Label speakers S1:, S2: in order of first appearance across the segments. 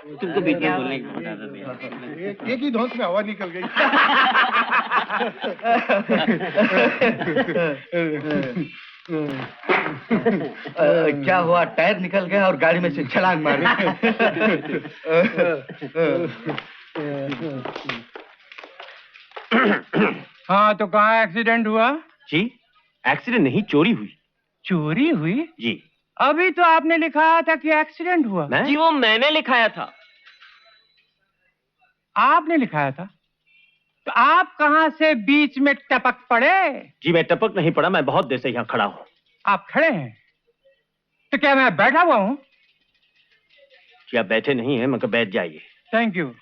S1: तुमको बीच में बोलने की बहुत आदत है।
S2: एक ही धौंस में हवा निकल गई।
S3: क्या हुआ? टायर निकल गया और गाड़ी में से छलांग मारी।
S4: हाँ, तो कहाँ एक्सीडेंट हुआ?
S5: जी, एक्सीडेंट नहीं, चोरी हुई।
S4: चोरी हुई?
S5: जी।
S4: अभी तो आपने लिखाया था कि एक्सीडेंट हुआ।
S1: जी, वो मैंने लिखाया था।
S4: आपने लिखाया था? तो आप कहाँ से बीच में टपक पड़े?
S5: जी, मैं टपक नहीं पड़ा, मैं बहुत देर से यहाँ खड़ा हूँ।
S4: आप खड़े हैं? तो क्या मैं बैठा हुआ हूँ?
S5: जी, आप बैठे नहीं हैं, मगर बैठ जाइए।
S4: Thank you.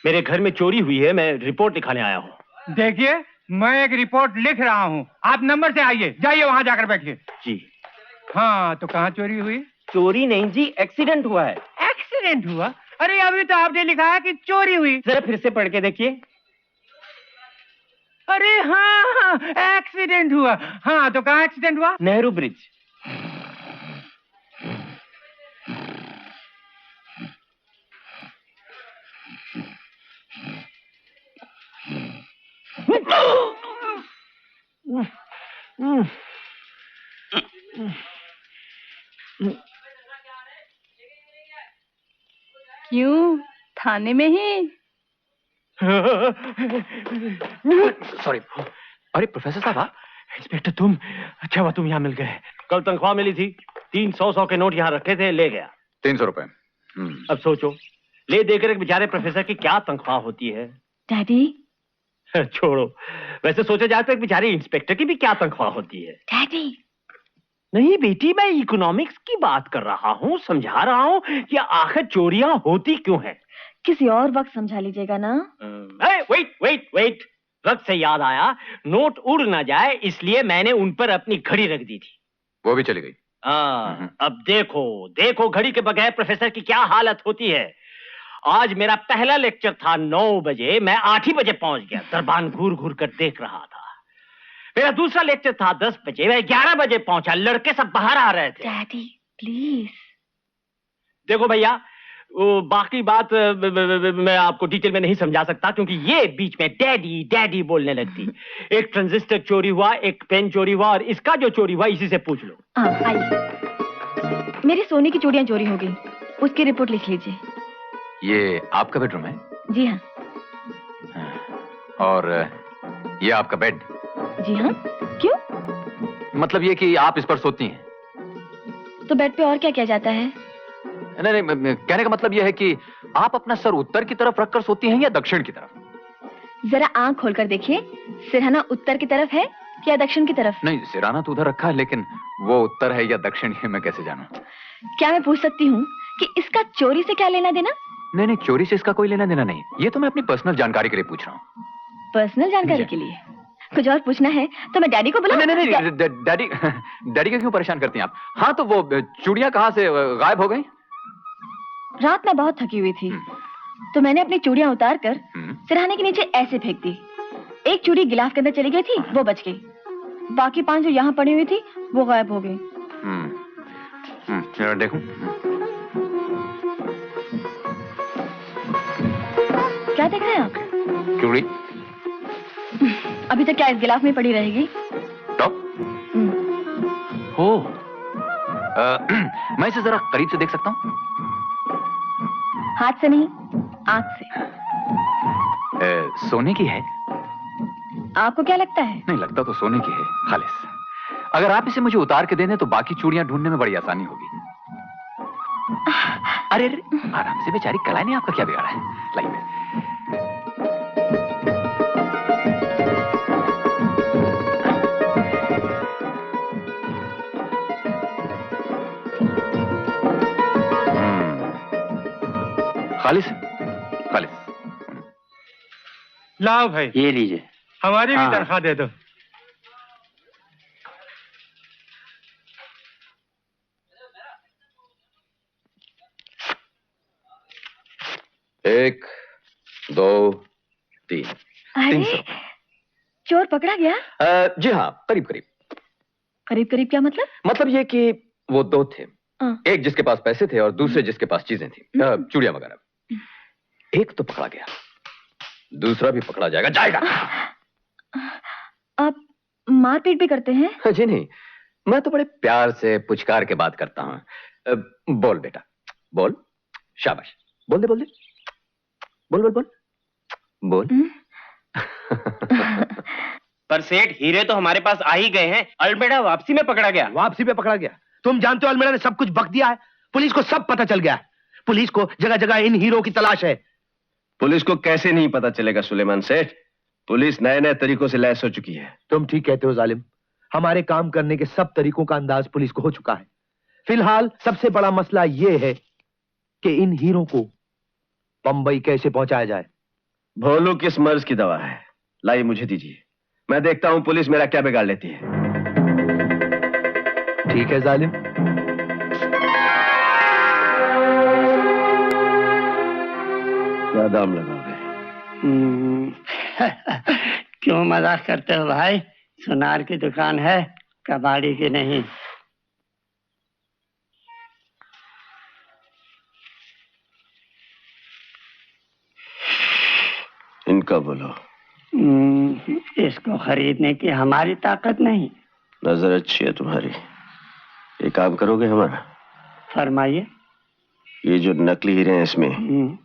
S5: मेरे घर में चोरी हुई है, मैं रिपोर्ट लिखाने आया हूँ।
S4: देखिए, मैं एक रिपोर्ट लिख रहा हूँ, आप नंबर से आइए, जाइए वहां जाकर बैठिए।
S5: जी।
S4: हाँ, तो कहाँ चोरी हुई?
S1: चोरी नहीं जी, एक्सीडेंट हुआ है।
S4: एक्सीडेंट हुआ? अरे अभी तो आपने लिखा है कि चोरी हुई।
S1: जरा फिर से पढ़ के देखिए।
S4: अरे हाँ, एक्सीडेंट हुआ। हाँ, तो कहाँ एक्सीडेंट हुआ?
S1: नेहरू ब्रिज।
S6: क्यों, थाने में ही?
S5: सॉरी। अरे प्रोफेसर साहब, इंस्पेक्टर तुम, अच्छा हुआ तुम यहाँ मिल गए। कल तनख्वाह मिली थी, 300 के नोट यहाँ रखे थे, ले गया।
S7: 300 रुपए।
S5: अब सोचो, ले देकर एक बेचारे प्रोफेसर की क्या तनख्वाह होती है।
S6: डैडी।
S5: छोड़ो, वैसे सोचा जाए तो एक बेचारे इंस्पेक्टर की भी क्या तनख्वाह होती है।
S6: डैडी।
S5: नहीं बेटी, मैं इकोनॉमिक्स की बात कर रहा हूँ, समझा रहा हूँ कि आखिर चोरियां होती क्यों हैं।
S6: किसी और वक्त समझा लीजिएगा ना।
S5: वेट वेट वेट, वक्त से याद आया, नोट उड़ ना जाए इसलिए मैंने उन पर अपनी घड़ी रख दी थी।
S7: वो भी चली गई।
S5: अब देखो देखो घड़ी के बगैर प्रोफेसर की क्या हालत होती है। आज मेरा पहला लेक्चर था 9 बजे, मैं 8 ही बजे पहुंच गया। दरबान घूर घूर कर देख रहा था। मेरा दूसरा लेक्चर था 10 बजे, मैं 11 बजे पहुंचा। लड़के सब बाहर आ रहे थे।
S6: Daddy please.
S5: देखो भैया, वो बाकी बात मैं आपको डिटेल में नहीं समझा सकता, क्योंकि ये बीच में डैडी डैडी बोलने लगती। एक ट्रांजिस्टर चोरी हुआ, एक पेन चोरी हुआ, और इसका जो चोरी हुआ इसी से पूछ लो।
S6: आइए, मेरी सोने की चूड़ियां चोरी हो गई, उसकी रिपोर्ट लिख लीजिए।
S7: ये आपका बेडरूम है?
S6: जी हाँ।
S7: और ये आपका बेड?
S6: जी हाँ। क्यों?
S7: मतलब ये कि आप इस पर सोती हैं।
S6: तो बेड पे और क्या किया जाता है?
S7: नहीं, कहने का मतलब यह है कि आप अपना सर उत्तर की तरफ रखकर सोती हैं या दक्षिण की तरफ?
S6: जरा आंख खोलकर देखिए, सिरहाना उत्तर की तरफ है या दक्षिण की तरफ?
S7: नहीं, सिरहाना तो उधर रखा है, लेकिन वो उत्तर है या दक्षिण है मैं कैसे जानूं?
S6: क्या मैं पूछ सकती हूँ कि इसका चोरी से क्या लेना देना?
S7: नहीं, चोरी से इसका कोई लेना देना नहीं। ये तो मैं अपनी पर्सनल जानकारी के लिए पूछ रहा हूँ।
S6: पर्सनल जानकारी के लिए? कुछ और पूछना है तो मैं डैडी को बुलाऊं?
S7: नहीं, डैडी को क्यों परेशान करती हैं आप? हाँ, तो वो चूड़ियां कहाँ से गायब हो गई?
S6: रात में बहुत थकी हुई थी, तो मैंने अपनी चूड़ियां उतार कर सिरहाने के नीचे ऐसे फेंक दी। एक चूड़ी गिलाफ के अंदर चली गई थी, वो बच गई। बाकी 5 जो यहाँ पड़ी हुई थी वो गायब हो गई।
S7: देखूं।
S6: क्या देख रहे हैं आप?
S7: चूड़ी।
S6: अभी तक क्या इस गिलाफ में पड़ी रहेगी?
S7: तो? हो। मैं इसे जरा करीब से देख सकता हूँ?
S6: हाथ से नहीं, आंख से।
S7: सोने की है?
S6: आपको क्या लगता है?
S7: नहीं, लगता तो सोने की है, खालिस। अगर आप इसे मुझे उतार के दे दें तो बाकी चूड़ियां ढूंढने में बड़ी आसानी होगी। अरे आराम से, बेचारी कलाई ने आपका क्या बिगाड़ा है? लाइए। खालिस, खालिस।
S4: लाओ भाई,
S1: ये लीजिए।
S4: हमारी भी तनख्वाह दे दो।
S7: एक, 2, 3।
S6: अरे,
S7: 300।
S6: चोर पकड़ा गया?
S7: जी हाँ, करीब करीब।
S6: करीब करीब क्या मतलब?
S7: मतलब ये कि वो 2 थे, एक जिसके पास पैसे थे और दूसरे जिसके पास चीजें थी, चूड़ियां वगैरह। एक तो पकड़ा गया, दूसरा भी पकड़ा जाएगा।
S6: आप मारपीट भी करते हैं?
S7: जी नहीं, मैं तो बड़े प्यार से पुचकार के बात करता हूँ। बोल बेटा, बोल, शाबाश, बोल दे, बोल दे, बोल बोल बोल बोल।
S1: पर सेठ, हीरे तो हमारे पास आ ही गए हैं, अल्मेडा वापसी में पकड़ा गया।
S3: वापसी पे पकड़ा गया? तुम जानते हो अलमेड़ा ने सब कुछ बक दिया है। पुलिस को सब पता चल गया है। पुलिस को जगह जगह इन हीरो की तलाश है।
S8: पुलिस को कैसे नहीं पता चलेगा सुलेमान सेठ? पुलिस नए नए तरीकों से लैस हो चुकी है।
S3: तुम ठीक कहते हो जालिम। हमारे काम करने के सब तरीकों का अंदाज पुलिस को हो चुका है। फिलहाल सबसे बड़ा मसला यह है कि इन हीरो को बंबई कैसे पहुंचाया जाए।
S8: भोलू किस मर्ज की दवा है? लाइए मुझे दीजिए, मैं देखता हूं पुलिस मेरा क्या बिगाड़ लेती है।
S3: ठीक है जालिम।
S8: क्या दाम लगाओगे?
S9: क्यों मजाक करते हो भाई? सुनार की दुकान है, कबाड़ी की नहीं।
S8: इनका बोलो।
S9: इसको खरीदने की हमारी ताकत नहीं।
S8: नजर अच्छी है तुम्हारी। ये काम करोगे हमारा?
S9: फरमाइए।
S8: ये जो नकली हीरे हैं इसमें,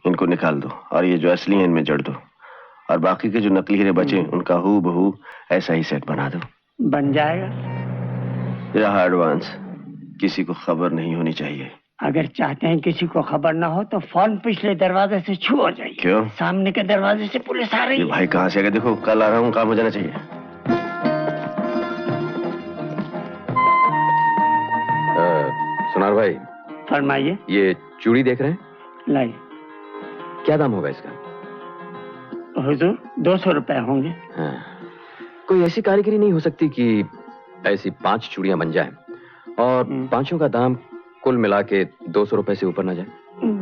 S8: इनको निकाल दो और ये जो असली हैं इनमें जड़ दो, और बाकी के जो नकली हीरे बचे उनका हूबहू ऐसा ही सेट बना दो।
S9: बन जाएगा।
S8: रहा एडवांस, किसी को खबर नहीं होनी चाहिए।
S9: अगर चाहते हैं किसी को खबर ना हो तो फौरन पिछले दरवाजे से छू हो जाइए।
S8: क्यों?
S9: सामने के दरवाजे से पुलिस आ रही
S8: ये
S9: है।
S8: भाई कहाँ से आ गए? देखो कल आ रहा हूँ, काम हो जाना चाहिए।
S7: सुनार भाई,
S9: फरमाइए।
S7: ये चूड़ी देख रहे हैं?
S9: लाइए।
S7: क्या दाम होगा इसका?
S9: हुजूर 200 रुपए होंगे।
S7: हाँ। कोई ऐसी कारीगरी नहीं हो सकती कि ऐसी 5 चूड़ियां बन जाएं और पांचों का दाम कुल मिला के 200 रुपए से ऊपर ना जाए?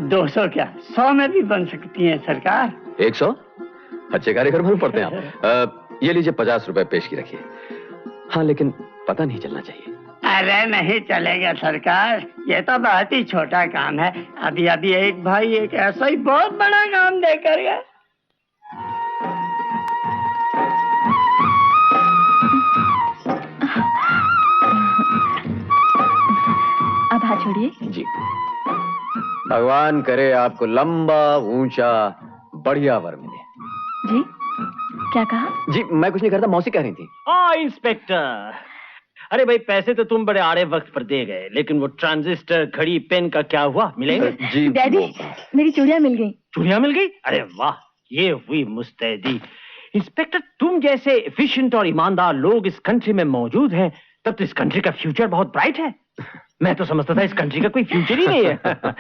S9: 200 क्या, 100 में भी बन सकती हैं सरकार।
S7: 100? अच्छे कारीगर मालूम पड़ते हैं आप। ये लीजिए 50 रुपए पेश की रखिए। हाँ, लेकिन पता नहीं चलना चाहिए।
S9: अरे नहीं चलेगा सरकार, ये तो बहुत ही छोटा काम है। अभी अभी एक भाई एक ऐसा ही बहुत बड़ा काम देकर गया।
S6: अब हाथ छोड़िए।
S7: जी, भगवान करे आपको लंबा ऊंचा बढ़िया वर मिले।
S6: जी, क्या कहा?
S7: जी, मैं कुछ नहीं करता, मौसी कह रही थी।
S5: इंस्पेक्टर, अरे भाई पैसे तो तुम बड़े आड़े वक्त पर दे गए, लेकिन वो ट्रांजिस्टर, घड़ी, पेन का क्या हुआ? मिलेंगे?
S7: जी
S6: डैडी, मेरी चूड़ियां मिल गई।
S5: चूड़ियां मिल गई? अरे वाह, ये हुई मुस्तैदी। इंस्पेक्टर, तुम जैसे एफिशिएंट और ईमानदार लोग इस कंट्री में मौजूद हैं, तब तो इस कंट्री का फ्यूचर बहुत ब्राइट है। मैं तो समझता था इस कंट्री का कोई फ्यूचर ही नहीं है,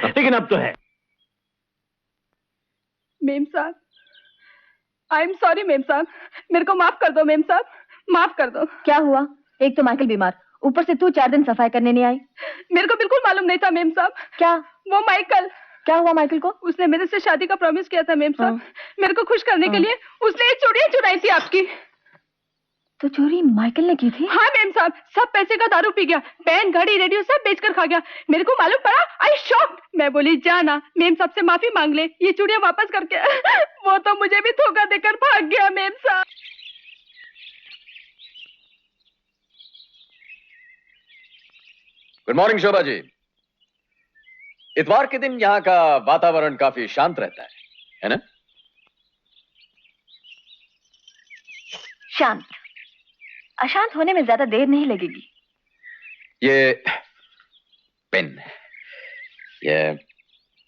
S5: लेकिन अब तो है।
S10: मेम साहब, आई एम सॉरी मेम साहब, मेरे को माफ कर दो मेम साहब, माफ कर दो।
S6: क्या हुआ? एक तो माइकल बीमार, ऊपर से तू 4 दिन सफाई करने नहीं आई।
S10: मेरे को बिल्कुल मालूम नहीं था मेम साहब।
S6: क्या?
S10: वो माइकल।
S6: क्या हुआ माइकल को?
S10: उसने मेरे से शादी का प्रॉमिस किया था मेम साहब। मेरे को खुश करने के लिए उसने ये चूड़ियां चुराई थी आपकी।
S6: तो चोरी माइकल ने की थी?
S10: हाँ मेम साहब, सब पैसे का दारू पी गया, पेन, घड़ी, रेडियो सब बेचकर खा गया। मेरे को मालूम पड़ा, आई शॉक्ड। मैं बोली जाना मेम साहब से माफी मांग ले, ये चूड़ियां वापस करके। वो तो मुझे भी धोखा देकर भाग गया मेम साहब।
S7: Good morning Shobha ji. इतवार के दिन यहाँ का वातावरण काफी शांत रहता है ना?
S6: शांत? अशांत होने में ज्यादा देर नहीं लगेगी।
S7: ये पेन, ये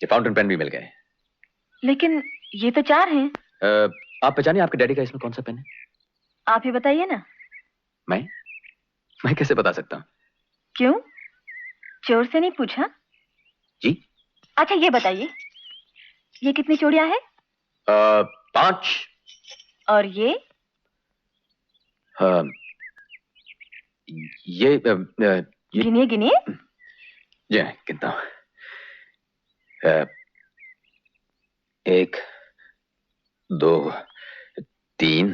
S7: फाउंटेन पेन भी मिल गए।
S6: लेकिन ये तो 4 हैं।
S7: आप पहचानिए आपके डैडी का इसमें कौन सा पेन है?
S6: आप ही बताइए ना।
S7: मैं कैसे बता सकता हूँ?
S6: क्यों? चोर से नहीं पूछा?
S7: जी।
S6: अच्छा ये बताइए, ये कितनी चूड़ियां हैं?
S7: 5।
S6: और ये?
S7: ये
S6: गिनिए गिनिए।
S7: जी गिनता हूँ। 1 2 3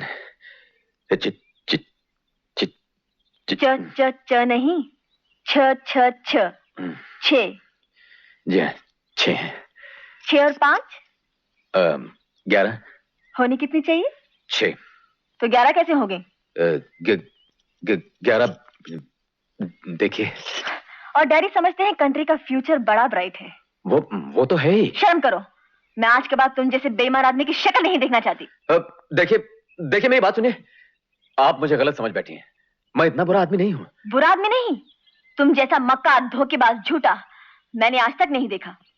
S6: च च च नहीं, 6 6 6 6।
S7: जी हाँ, 6 हैं।
S6: 6 और 5?
S7: 11।
S6: होनी कितनी चाहिए?
S7: 6।
S6: तो 11 कैसे हो गए?
S7: 11। देखिए,
S6: और डैडी समझते हैं कंट्री का फ्यूचर बड़ा ब्राइट है।
S7: वो तो है ही।
S6: शर्म करो, मैं आज के बाद तुम जैसे बेईमान आदमी की शक्ल नहीं देखना चाहती।
S7: देखिए मेरी बात सुनिए, आप मुझे गलत समझ बैठी हैं। मैं इतना बुरा आदमी नहीं हूँ।
S6: बुरा आदमी नहीं, तुम जैसा मक्का धोखेबाज झूठा मैंने आज तक नहीं देखा।